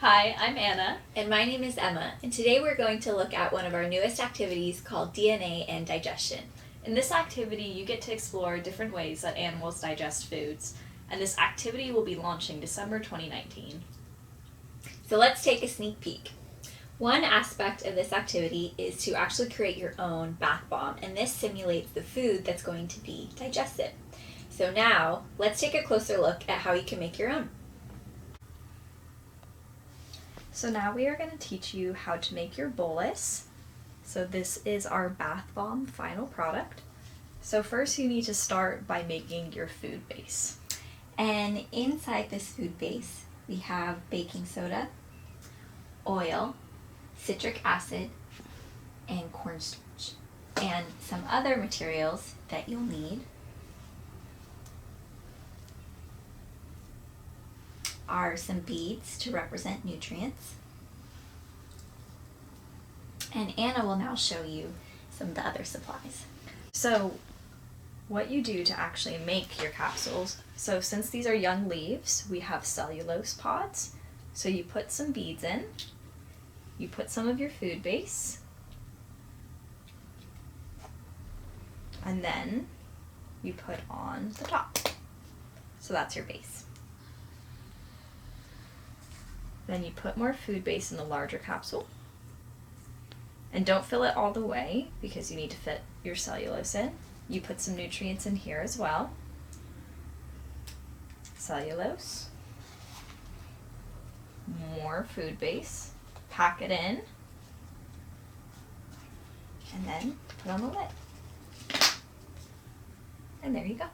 Hi, I'm Anna. And my name is Emma, and today we're going to look at one of our newest activities called DNA and digestion. In this activity, you get to explore different ways that animals digest foods, and this activity will be launching December 2019. So let's take a sneak peek. One aspect of this activity is to actually create your own bath bomb, and this simulates the food that's going to be digested. So now, let's take a closer look at how you can make your own. So now we are going to teach you how to make your bolus. So this is our bath bomb final product. So first you need to start by making your food base. And inside this food base, we have baking soda, oil, citric acid, and cornstarch, and some other materials that you'll need are some beads to represent nutrients. And Anna will now show you some of the other supplies. So what you do to actually make your capsules, so since these are young leaves, we have cellulose pods. So you put some beads in, you put some of your food base, and then you put on the top. So that's your base. Then you put more food base in the larger capsule. And don't fill it all the way because you need to fit your cellulose in. You put some nutrients in here as well. Cellulose. More food base. Pack it in. And then put on the lid. And there you go.